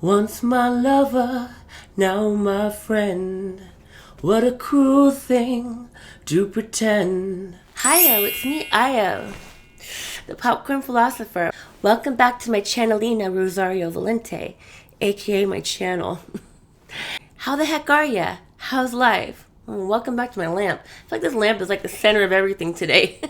Once my lover, now my friend. What a cruel thing to pretend. Hiyo, it's me, Io, the popcorn philosopher. Welcome back to my channelina Rosario Valente, aka my channel. How the heck are ya? How's life? Welcome back to my lamp. I feel like this lamp is like the center of everything today.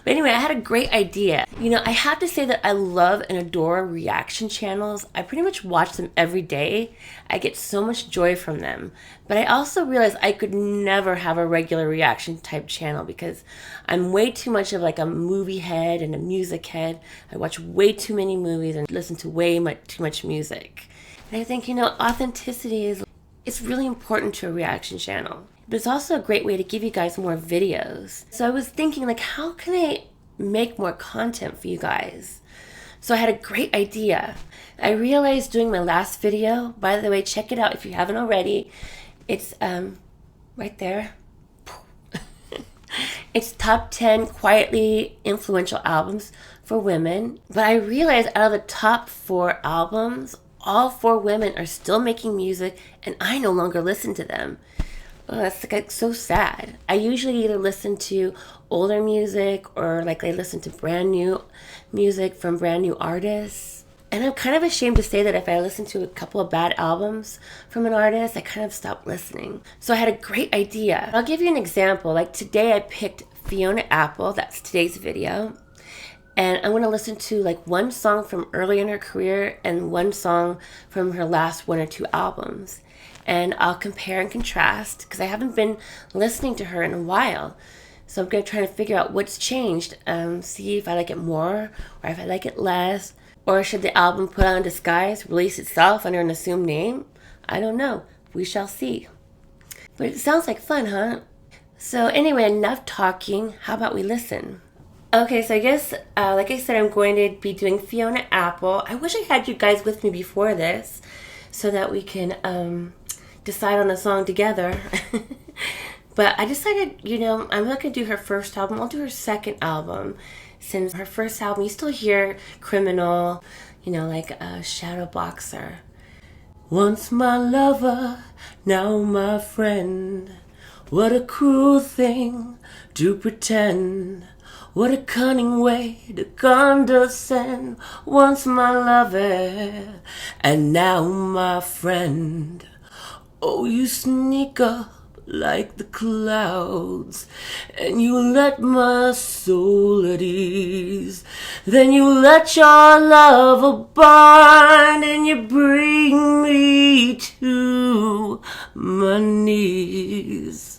But anyway, I had a great idea. You know, I have to say that I love and adore reaction channels. I pretty much watch them every day. I get so much joy from them. But I also realized I could never have a regular reaction type channel because I'm way too much of like a movie head and a music head. I watch way too many movies and listen to too much music. And I think, you know, authenticity it's really important to a reaction channel. But it's also a great way to give you guys more videos. So I was thinking, like, how can I make more content for you guys? So I had a great idea. I realized doing my last video, by the way, check it out if you haven't already. It's right there. It's top 10 quietly influential albums for women. But I realized out of the top 4 albums, all 4 women are still making music and I no longer listen to them. Oh, that's like so sad. I usually either listen to older music or like I listen to brand new music from brand new artists. And I'm kind of ashamed to say that if I listen to a couple of bad albums from an artist, I kind of stop listening. So I had a great idea. I'll give you an example. Like today I picked Fiona Apple, that's today's video. And I'm going to listen to like one song from early in her career and one song from her last 1 or 2 albums. And I'll compare and contrast because I haven't been listening to her in a while. So I'm going to try to figure out what's changed. See if I like it more or if I like it less. Or should the album put on disguise, release itself under an assumed name? I don't know. We shall see. But it sounds like fun, huh? So anyway, enough talking. How about we listen? Okay, so I guess, like I said, I'm going to be doing Fiona Apple. I wish I had you guys with me before this so that we can decide on a song together. But I decided, you know, I'm not going to do her first album. I'll do her second album. Since her first album, you still hear Criminal, you know, like Shadow Boxer. Once my lover, now my friend. What a cruel thing to pretend. What a cunning way to condescend. Once my lover, and now my friend. Oh, you sneak up like the clouds, and you let my soul at ease. Then you let your love abide, and you bring me to my knees.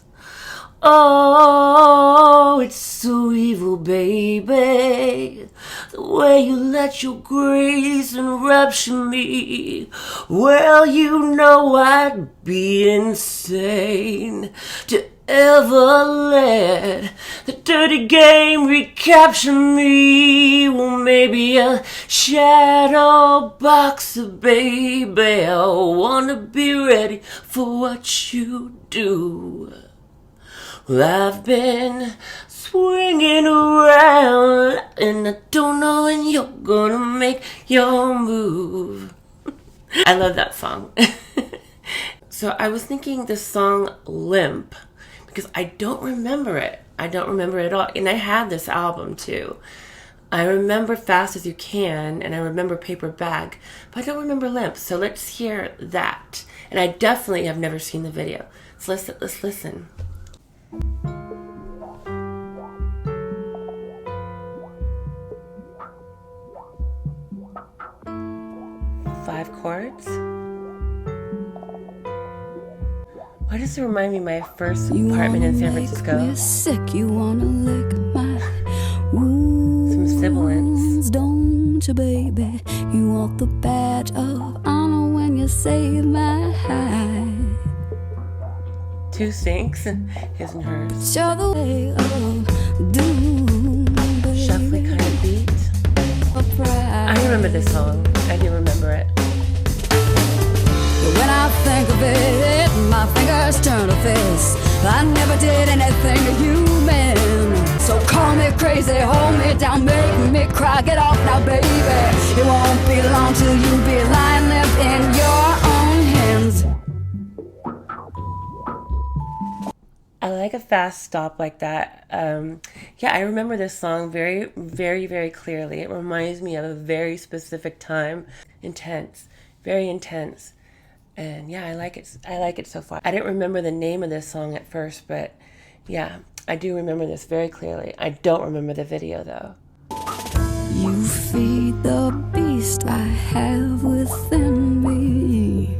Oh, it's so evil, baby, the way you let your grace enrapture me. Well, you know I'd be insane to ever let the dirty game recapture me. Well, maybe a shadow boxer, baby. I wanna be ready for what you do. Well, I've been swinging around and I don't know when you're gonna make your move. I love that song. So I was thinking the song Limp because I don't remember it. I don't remember it at all. And I had this album too. I remember Fast As You Can and I remember Paper Bag, but I don't remember Limp. So let's hear that. And I definitely have never seen the video. So let's listen. 5 chords. Why does it remind me of my first apartment in San Francisco? Me sick, you wanna lick my wounds. Some sibilants. Don't you, baby? You want the badge of honor when you save my hide. 2 sinks, his and hers. Show the way of doom, baby. Shuffly kind of beat. I remember this song. I do remember it. When I think of it, my fingers turn to fist. I never did anything to you, man. So call me crazy, hold me down, make me cry. Get off now, baby. It won't be long till you be lying there in make a fast stop like that. Yeah, I remember this song very, very, very clearly. It reminds me of a very specific time. Intense, very intense. And yeah, I like it. I like it so far. I didn't remember the name of this song at first, but yeah, I do remember this very clearly. I don't remember the video though. You feed the beast I have within me.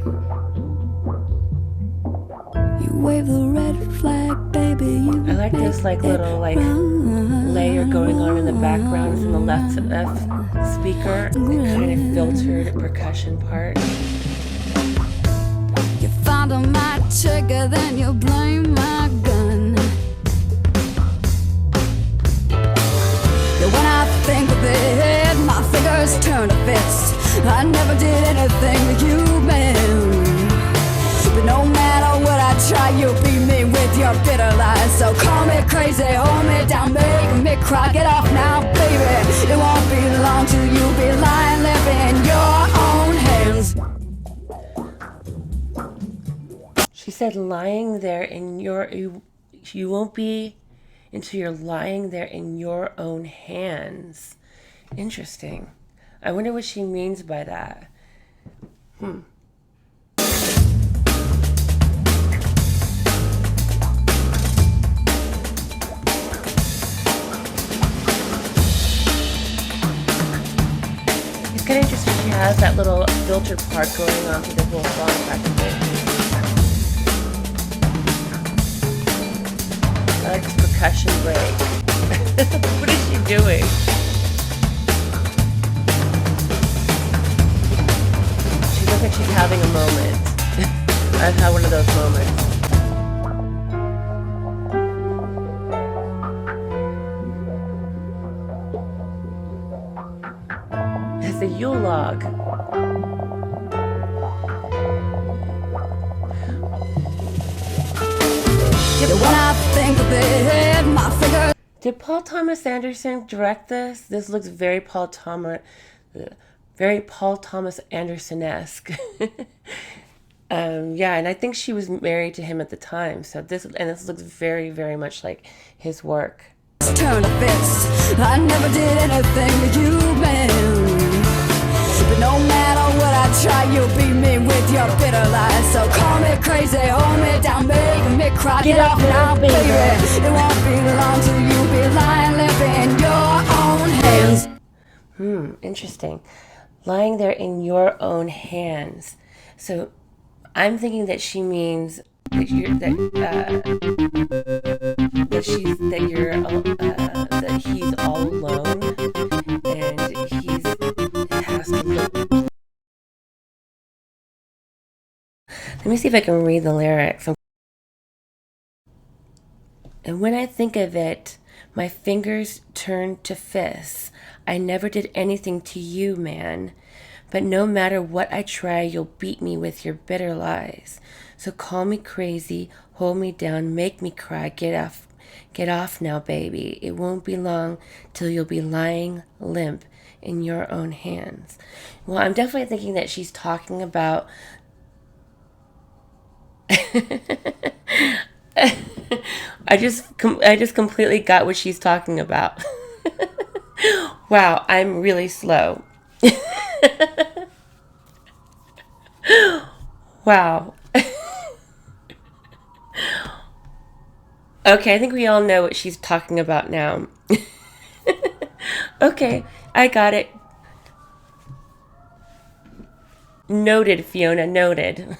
You wave the red flag, baby. You I like this little layer going on in the background from the left speaker. The kind of filtered percussion part. You fondle my trigger, then you blame my gun. When I think of it, my fingers turn to fists. I never did anything to you, man. But no matter what I try, you'll beat me with your bitter lies. So call me crazy, hold me down, make me cry. Get off now, baby. It won't be long till you'll be lying, living in your own hands. She said lying there in your... You won't be until you're lying there in your own hands. Interesting. I wonder what she means by that. It's kind of interesting. She has that little filtered part going on through the whole song practically. I like this percussion break. What is she doing? She looks like she's having a moment. I've had one of those moments. It's a Yule log. When I think of it, my fingers. Did Paul Thomas Anderson direct this? This looks very Paul Thomas Anderson-esque. Yeah, and I think she was married to him at the time. So this looks very, very much like his work. Turn a fist. I never did anything to you, man. But no matter what I try, you'll beat me with your bitter lies. So call me crazy, hold me down, make me cry. Get off now, baby. It won't be long till you'll be lying, living in your own hands. Interesting. Lying there in your own hands. So I'm thinking that she means that he's all alone and has to look. Let me see if I can read the lyrics. And when I think of it, my fingers turn to fists. I never did anything to you, man. But no matter what I try, you'll beat me with your bitter lies. So call me crazy, hold me down, make me cry. Get off now, baby. It won't be long till you'll be lying limp in your own hands. Well, I'm definitely thinking that she's talking about... I just completely got what she's talking about. Wow, I'm really slow. Wow. Okay, I think we all know what she's talking about now. Okay, I got it. Noted, Fiona, noted.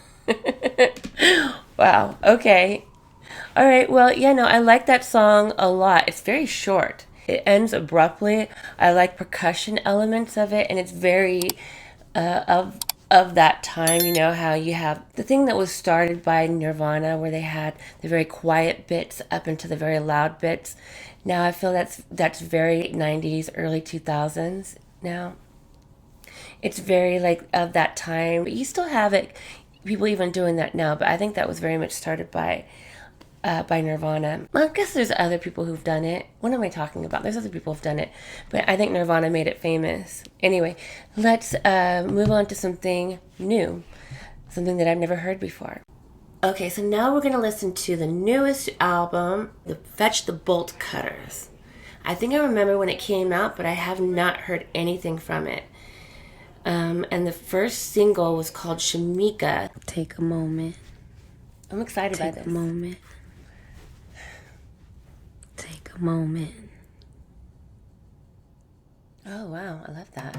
Wow, okay. All right, well, yeah, no, I like that song a lot. It's very short. It ends abruptly. I like percussion elements of it, and it's very of that time, you know, how you have the thing that was started by Nirvana where they had the very quiet bits up into the very loud bits. Now I feel that's very 90s, early 2000s now. It's very like of that time. But you still have it, people even doing that now, but I think that was very much started by Nirvana. Well, I guess there's other people who've done it. What am I talking about? There's other people who've done it, but I think Nirvana made it famous. Anyway, let's move on to something new, something that I've never heard before. Okay, so now we're going to listen to the newest album, the Fetch the Bolt Cutters. I think I remember when it came out, but I have not heard anything from it. And the first single was called Shameika. Take a moment. I'm excited by this. Take a moment. Take a moment. Oh, wow. I love that.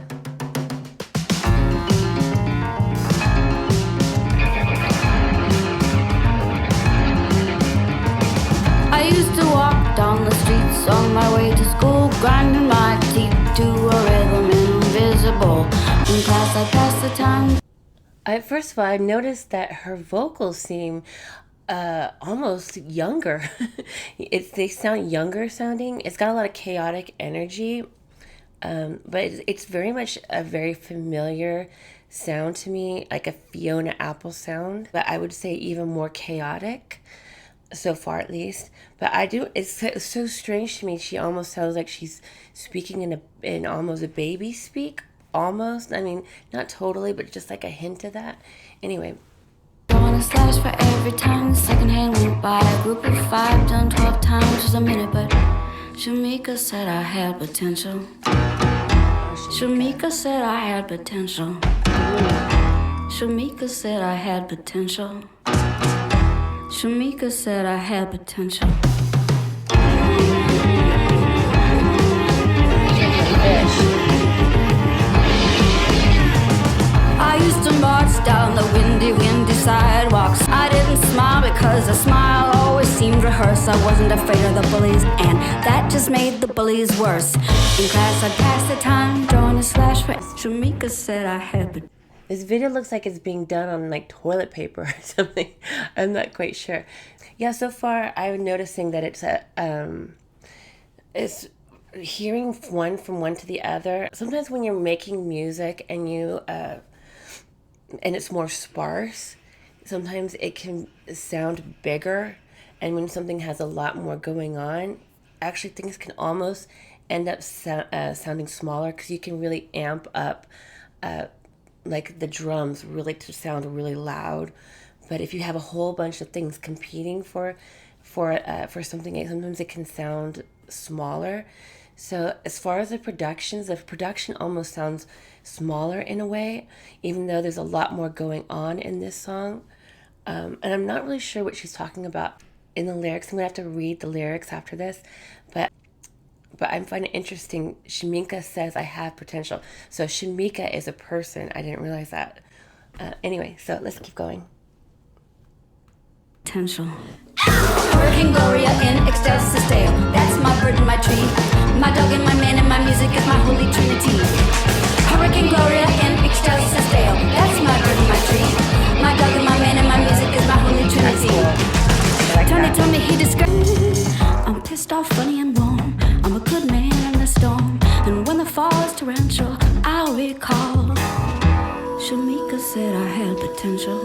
I used to walk down the streets on my way to school, grinding my teeth to a rhythm invisible. In class I passed the time. First of all, I noticed that her vocals seem almost younger. They sound younger sounding. It's got a lot of chaotic energy, but it's very much a very familiar sound to me, like a Fiona Apple sound, but I would say even more chaotic. So far, at least. But it's so strange to me. She almost sounds like she's speaking in almost a baby speak. Almost. I mean, not totally, but just like a hint of that. Anyway. Drawing a slash for every time the second hand went by. A group of 5 done 12 times was a minute, but Shameika said I had potential. Shameika said I had potential. Shameika said I had potential. Shameika said I had potential. I used to march down the windy sidewalks. I didn't smile because a smile always seemed rehearsed. I wasn't afraid of the bullies, and that just made the bullies worse. In class I'd pass the time drawing a slash for Shameika said I had potential. This video looks like it's being done on like toilet paper or something. I'm not quite sure. Yeah, so far I'm noticing that it's hearing one from one to the other. Sometimes when you're making music and and it's more sparse, sometimes it can sound bigger. And when something has a lot more going on, actually things can almost end up sounding smaller because you can really amp up like the drums really to sound really loud. But if you have a whole bunch of things competing for something, sometimes it can sound smaller. So as far as the production almost sounds smaller in a way, even though there's a lot more going on in this song. And I'm not really sure what she's talking about in the lyrics. I'm gonna have to read the lyrics after this, but I find it interesting. Shameika says I have potential. So Shameika is a person. I didn't realize that. Anyway, so let's keep going. Potential. Hurricane Gloria in ecstasis stale. That's my bird and my tree. My dog and my man and my music is my holy trinity. Hurricane Gloria in ecstasis stale. That's my bird and my tree. My dog and my man and my music is my holy trinity. Tony, he described. I'm pissed off, funny and warm. I'm a good man in the storm. And when the fall is torrential, I'll recall. Shameika said I had potential.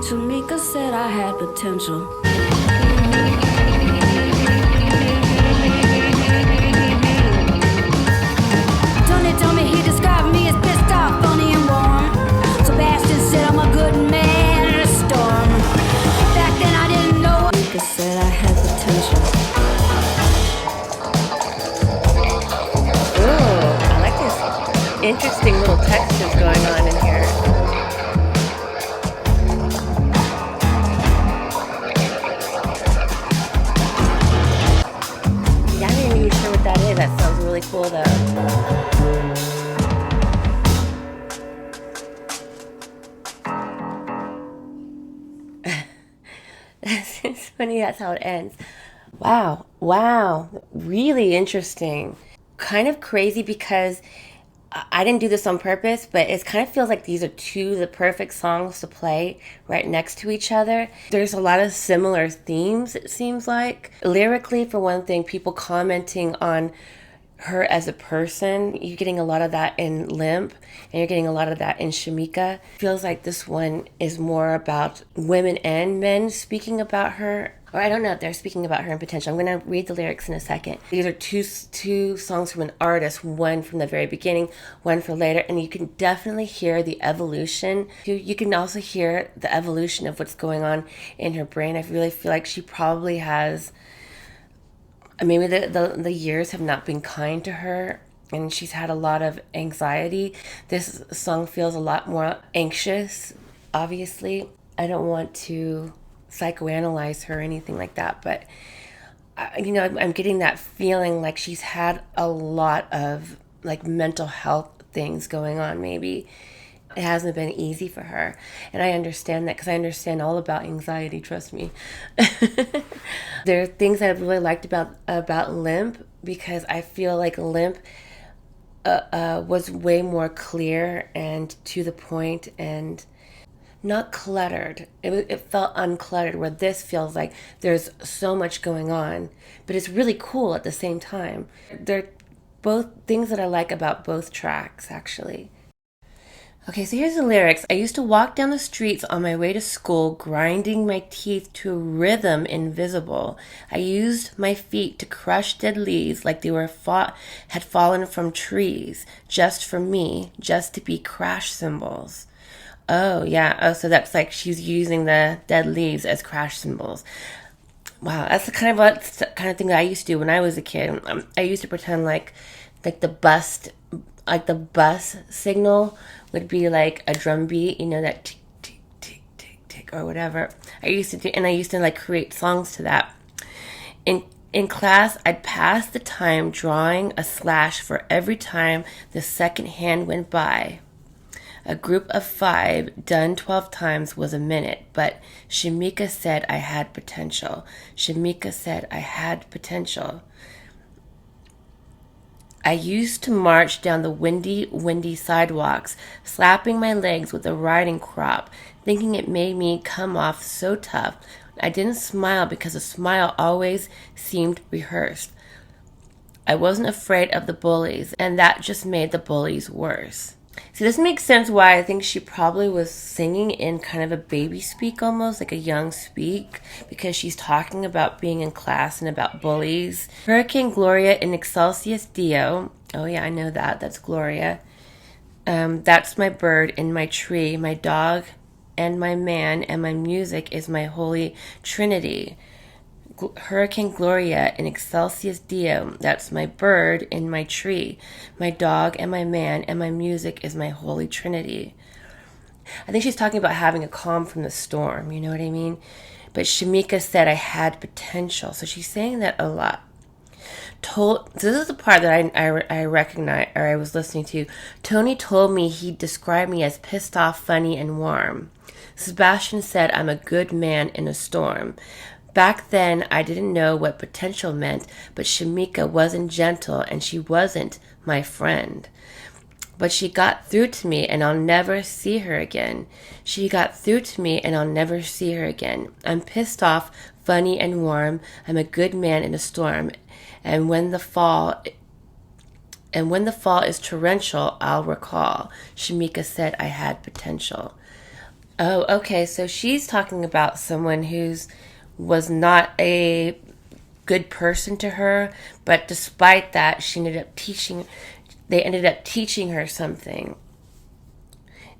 Shameika said I had potential. Tony told me he described me as pissed off, funny and warm. Sebastian said I'm a good man in a storm. Back then I didn't know what Shameika said I had potential. Ooh, I like this interesting little textures going on in here. That sounds really cool though. It's funny that's how it ends. Wow, really interesting. Kind of crazy because I didn't do this on purpose, but it kind of feels like these are the perfect songs to play right next to each other. There's a lot of similar themes, it seems like. Lyrically, for one thing, people commenting on her as a person. You're getting a lot of that in Limp, and you're getting a lot of that in Shameika. Feels like this one is more about women and men speaking about her. Or I don't know if they're speaking about her in potential. I'm going to read the lyrics in a second. These are two songs from an artist, one from the very beginning, one for later, and you can definitely hear the evolution. You can also hear the evolution of what's going on in her brain. I really feel like she probably has, maybe the years have not been kind to her, and she's had a lot of anxiety. This song feels a lot more anxious, obviously. I don't want to psychoanalyze her or anything like that, but I'm getting that feeling like she's had a lot of like mental health things going on. Maybe it hasn't been easy for her, and I understand that because I understand all about anxiety, trust me. There are things that I've really liked about Limp, because I feel like Limp was way more clear and to the point and not cluttered. It felt uncluttered, where this feels like there's so much going on, but it's really cool at the same time. They're both things that I like about both tracks, actually. Okay, so here's the lyrics. I used to walk down the streets on my way to school, grinding my teeth to a rhythm invisible. I used my feet to crush dead leaves like they had fallen from trees, just for me, just to be crash cymbals. Oh, yeah. Oh, so that's like she's using the dead leaves as crash cymbals. Wow, that's the kind of thing that I used to do when I was a kid. I used to pretend like the bus signal would be like a drum beat, that tick, tick, tick, tick, tick, or whatever. I used to like create songs to that. In class, I'd pass the time drawing a slash for every time the second hand went by. A group of 5 done 12 times was a minute, but Shameika said I had potential. Shameika said I had potential. I used to march down the windy sidewalks, slapping my legs with a riding crop, thinking it made me come off so tough. I didn't smile because a smile always seemed rehearsed. I wasn't afraid of the bullies, and that just made the bullies worse. See, this makes sense why I think she probably was singing in kind of a baby speak, almost like a young speak, because she's talking about being in class and about bullies. Hurricane Gloria in Excelsis Deo. Oh yeah, I know that. That's Gloria. That's my bird in my tree, my dog and my man, and my music is my holy trinity. Hurricane Gloria in Excelsis Deo. That's my bird in my tree, my dog and my man, and my music is my holy trinity. I think she's talking about having a calm from the storm, you know what I mean? But Shameika said I had potential, so she's saying that a lot. So this is the part that I recognize, or I was listening to. Tony told me he'd describe me as pissed off, funny, and warm. Sebastian said I'm a good man in a storm. Back then, I didn't know what potential meant, but Shameika wasn't gentle and she wasn't my friend. But she got through to me and I'll never see her again. She got through to me and I'll never see her again. I'm pissed off, funny and warm. I'm a good man in a storm. And when the fall is torrential, I'll recall. Shameika said I had potential. Oh, okay, so she's talking about someone who's was not a good person to her, but despite that, they ended up teaching her something.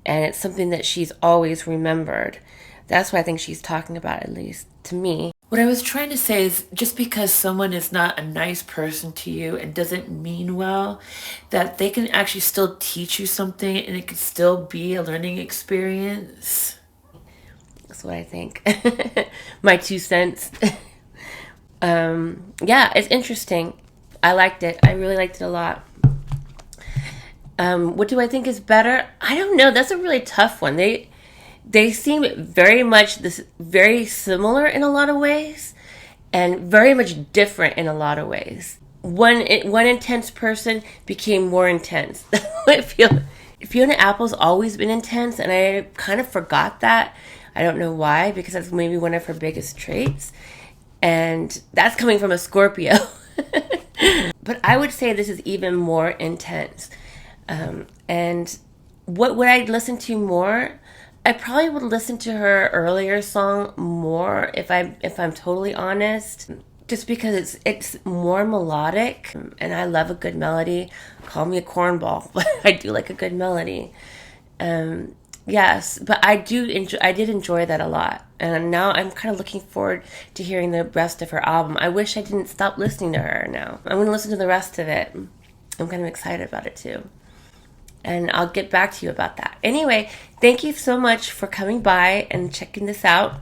And it's something that she's always remembered. That's what I think she's talking about, at least to me. What I was trying to say is just because someone is not a nice person to you and doesn't mean well, that they can actually still teach you something and it could still be a learning experience. That's what I think. My 2 cents. Yeah, it's interesting. I liked it. I really liked it a lot. What do I think is better? I don't know. That's a really tough one. They seem very similar in a lot of ways, and very much different in a lot of ways. One intense person became more intense. I feel Fiona Apple's always been intense, and I kind of forgot that. I don't know why, because that's maybe one of her biggest traits. And that's coming from a Scorpio. But I would say this is even more intense. And what would I listen to more? I probably would listen to her earlier song more if I'm totally honest. Just because it's more melodic, and I love a good melody. Call me a cornball, but I do like a good melody. Yes, but I did enjoy that a lot, and now I'm kind of looking forward to hearing the rest of her album. I wish I didn't stop listening to her. Now I'm going to listen to the rest of it. I'm kind of excited about it too, and I'll get back to you about that. Anyway, thank you so much for coming by and checking this out,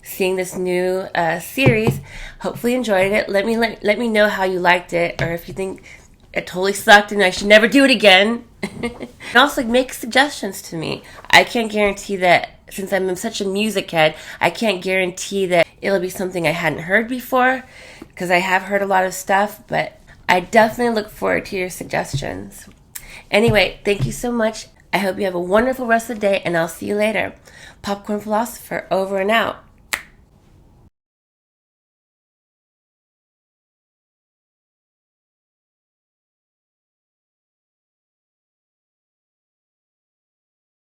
seeing this new series. Hopefully enjoyed it. Let me know how you liked it, or if you think it totally sucked and I should never do it again. And also make suggestions to me. I can't guarantee that, since I'm such a music head, I can't guarantee that it'll be something I hadn't heard before, because I have heard a lot of stuff, but I definitely look forward to your suggestions. Anyway, thank you so much. I hope you have a wonderful rest of the day, and I'll see you later. Popcorn Philosopher, over and out.